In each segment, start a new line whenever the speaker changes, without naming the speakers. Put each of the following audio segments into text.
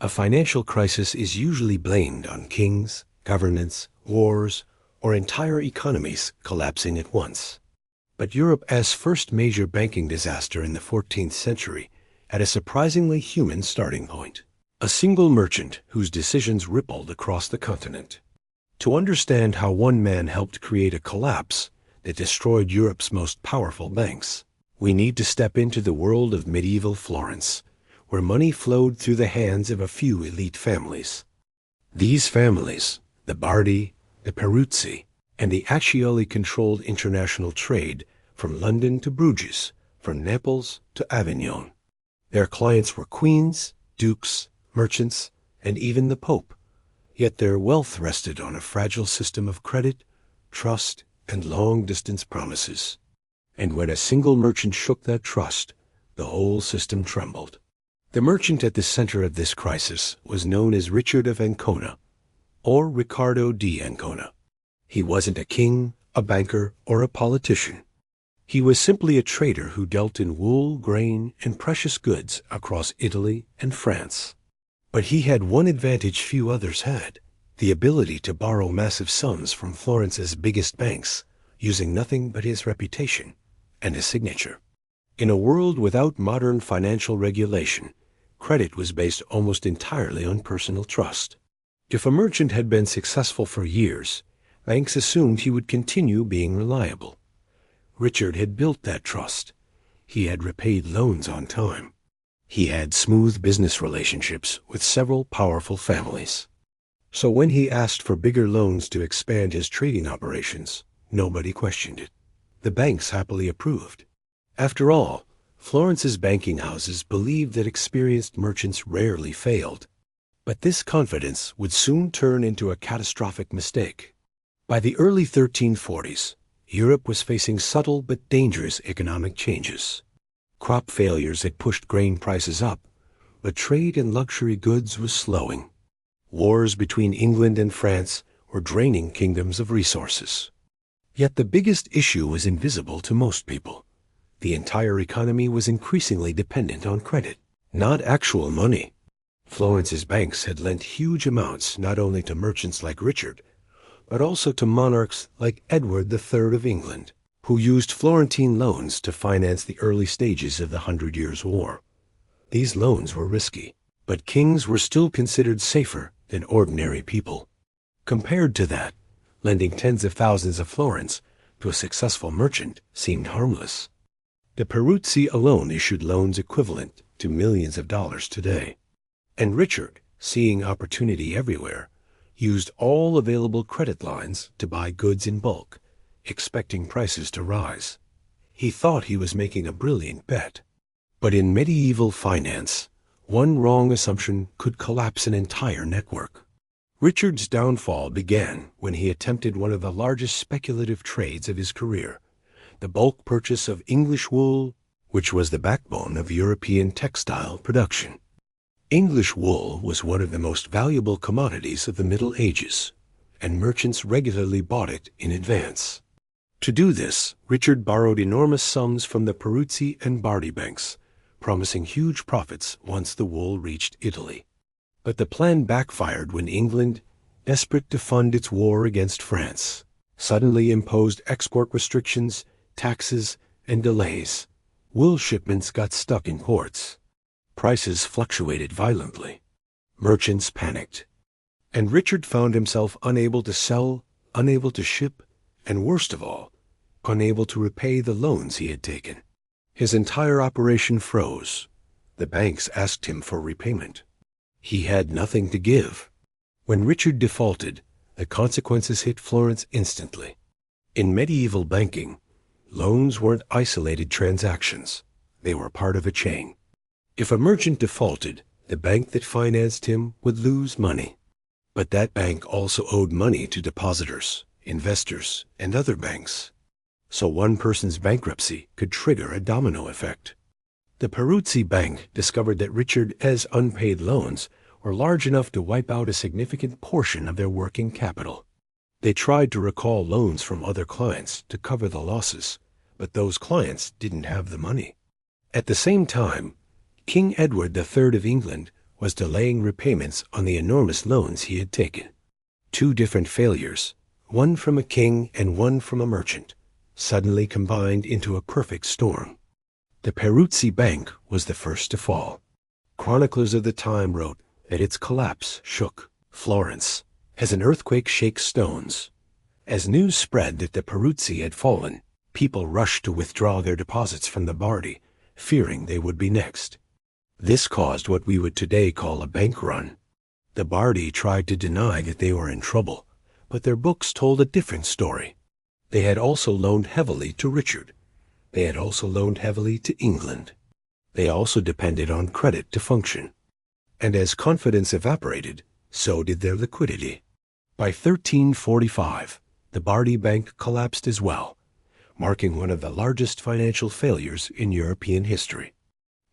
A financial crisis is usually blamed on kings, governments, wars, or entire economies collapsing at once. But Europe's first major banking disaster in the 14th century had a surprisingly human starting point. A single merchant whose decisions rippled across the continent. To understand how one man helped create a collapse that destroyed Europe's most powerful banks, we need to step into the world of medieval Florence, where money flowed through the hands of a few elite families. These families, the Bardi, the Peruzzi, and the Accioli controlled international trade from London to Bruges, from Naples to Avignon. Their clients were queens, dukes, merchants, and even the Pope, yet their wealth rested on a fragile system of credit, trust, and long-distance promises. And when a single merchant shook that trust, the whole system trembled. The merchant at the center of this crisis was known as Richard of Ancona, or Riccardo di Ancona. He wasn't a king, a banker, or a politician. He was simply a trader who dealt in wool, grain, and precious goods across Italy and France. But he had one advantage few others had, the ability to borrow massive sums from Florence's biggest banks, using nothing but his reputation and his signature. In a world without modern financial regulation, credit was based almost entirely on personal trust. If a merchant had been successful for years, banks assumed he would continue being reliable. Richard had built that trust. He had repaid loans on time. He had smooth business relationships with several powerful families. So when he asked for bigger loans to expand his trading operations, nobody questioned it. The banks happily approved. After all, Florence's banking houses believed that experienced merchants rarely failed. But this confidence would soon turn into a catastrophic mistake. By the early 1340s, Europe was facing subtle but dangerous economic changes. Crop failures had pushed grain prices up, but trade in luxury goods was slowing. Wars between England and France were draining kingdoms of resources. Yet the biggest issue was invisible to most people. The entire economy was increasingly dependent on credit, not actual money. Florence's banks had lent huge amounts not only to merchants like Richard, but also to monarchs like Edward III of England, who used Florentine loans to finance the early stages of the 100 Years' War. These loans were risky, but kings were still considered safer than ordinary people. Compared to that, lending tens of thousands of florins to a successful merchant seemed harmless. The Peruzzi alone issued loans equivalent to millions of dollars today. And Richard, seeing opportunity everywhere, used all available credit lines to buy goods in bulk, expecting prices to rise. He thought he was making a brilliant bet. But in medieval finance, one wrong assumption could collapse an entire network. Richard's downfall began when he attempted one of the largest speculative trades of his career, the bulk purchase of English wool, which was the backbone of European textile production. English wool was one of the most valuable commodities of the Middle Ages, and merchants regularly bought it in advance. To do this, Richard borrowed enormous sums from the Peruzzi and Bardi banks, promising huge profits once the wool reached Italy. But the plan backfired when England, desperate to fund its war against France, suddenly imposed export restrictions, taxes, and delays. Wool shipments got stuck in ports. Prices fluctuated violently. Merchants panicked. And Richard found himself unable to sell, unable to ship, and worst of all, unable to repay the loans he had taken. His entire operation froze. The banks asked him for repayment. He had nothing to give. When Richard defaulted, the consequences hit Florence instantly. In medieval banking, loans weren't isolated transactions. They were part of a chain. If a merchant defaulted, the bank that financed him would lose money. But that bank also owed money to depositors, investors, and other banks. So one person's bankruptcy could trigger a domino effect. The Peruzzi Bank discovered that Richard's unpaid loans were large enough to wipe out a significant portion of their working capital. They tried to recall loans from other clients to cover the losses, but those clients didn't have the money. At the same time, King Edward III of England was delaying repayments on the enormous loans he had taken. Two different failures, one from a king and one from a merchant, suddenly combined into a perfect storm. The Peruzzi Bank was the first to fall. Chroniclers of the time wrote that its collapse shook Florence as an earthquake shakes stones. As news spread that the Peruzzi had fallen, people rushed to withdraw their deposits from the Bardi, fearing they would be next. This caused what we would today call a bank run. The Bardi tried to deny that they were in trouble, but their books told a different story. They had also loaned heavily to Richard. They had also loaned heavily to England. They also depended on credit to function. And as confidence evaporated, so did their liquidity. By 1345, the Bardi Bank collapsed as well, marking one of the largest financial failures in European history.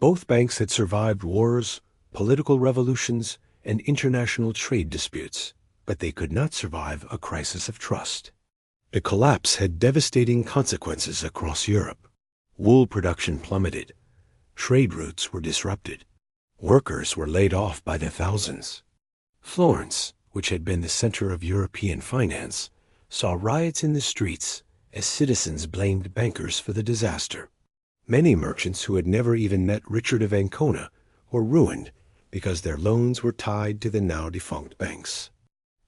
Both banks had survived wars, political revolutions, and international trade disputes, but they could not survive a crisis of trust. The collapse had devastating consequences across Europe. Wool production plummeted. Trade routes were disrupted. Workers were laid off by the thousands. Florence, which had been the center of European finance, saw riots in the streets as citizens blamed bankers for the disaster. Many merchants who had never even met Richard of Ancona were ruined because their loans were tied to the now defunct banks.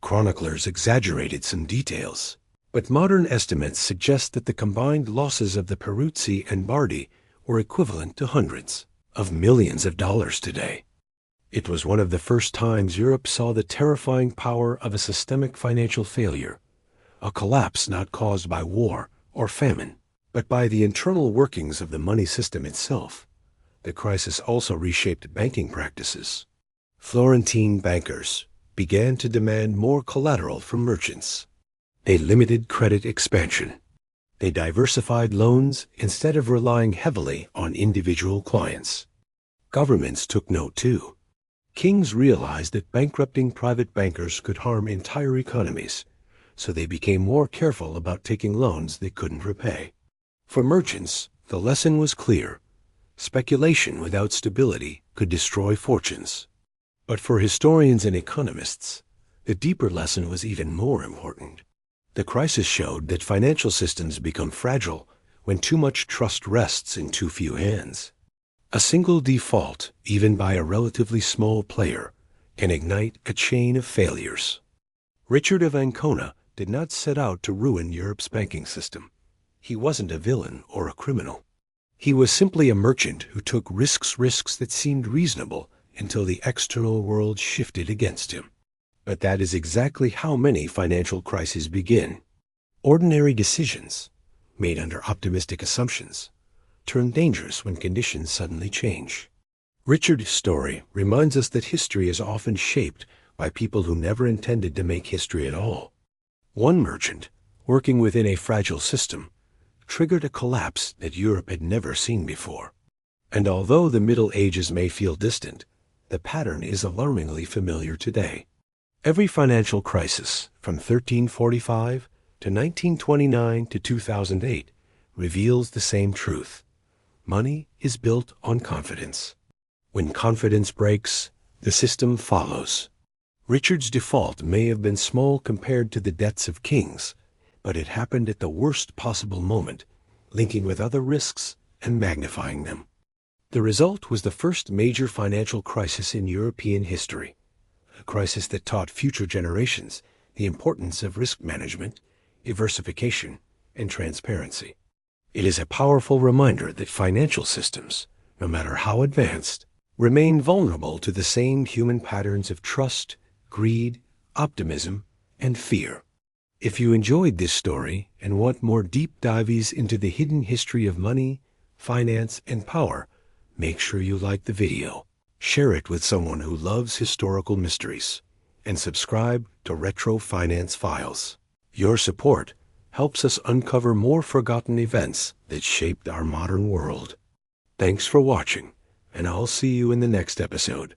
Chroniclers exaggerated some details, but modern estimates suggest that the combined losses of the Peruzzi and Bardi were equivalent to hundreds of millions of dollars today. It was one of the first times Europe saw the terrifying power of a systemic financial failure, a collapse not caused by war or famine, but by the internal workings of the money system itself. The crisis also reshaped banking practices. Florentine bankers began to demand more collateral from merchants. They limited credit expansion. They diversified loans instead of relying heavily on individual clients. Governments took note too. Kings realized that bankrupting private bankers could harm entire economies, so they became more careful about taking loans they couldn't repay. For merchants, the lesson was clear. Speculation without stability could destroy fortunes. But for historians and economists, the deeper lesson was even more important. The crisis showed that financial systems become fragile when too much trust rests in too few hands. A single default, even by a relatively small player, can ignite a chain of failures. Richard of Ancona did not set out to ruin Europe's banking system. He wasn't a villain or a criminal. He was simply a merchant who took risks that seemed reasonable until the external world shifted against him. But that is exactly how many financial crises begin. Ordinary decisions, made under optimistic assumptions, turn dangerous when conditions suddenly change. Richard's story reminds us that history is often shaped by people who never intended to make history at all. One merchant, working within a fragile system, triggered a collapse that Europe had never seen before. And although the Middle Ages may feel distant, the pattern is alarmingly familiar today. Every financial crisis, from 1345 to 1929 to 2008, reveals the same truth. Money is built on confidence. When confidence breaks, the system follows. Richard's default may have been small compared to the debts of kings, but it happened at the worst possible moment, linking with other risks and magnifying them. The result was the first major financial crisis in European history, a crisis that taught future generations the importance of risk management, diversification, and transparency. It is a powerful reminder that financial systems, no matter how advanced, remain vulnerable to the same human patterns of trust, greed, optimism, and fear. If you enjoyed this story and want more deep dives into the hidden history of money, finance, and power, make sure you like the video, share it with someone who loves historical mysteries, and subscribe to Retro Finance Files. Your support helps us uncover more forgotten events that shaped our modern world. Thanks for watching, and I'll see you in the next episode.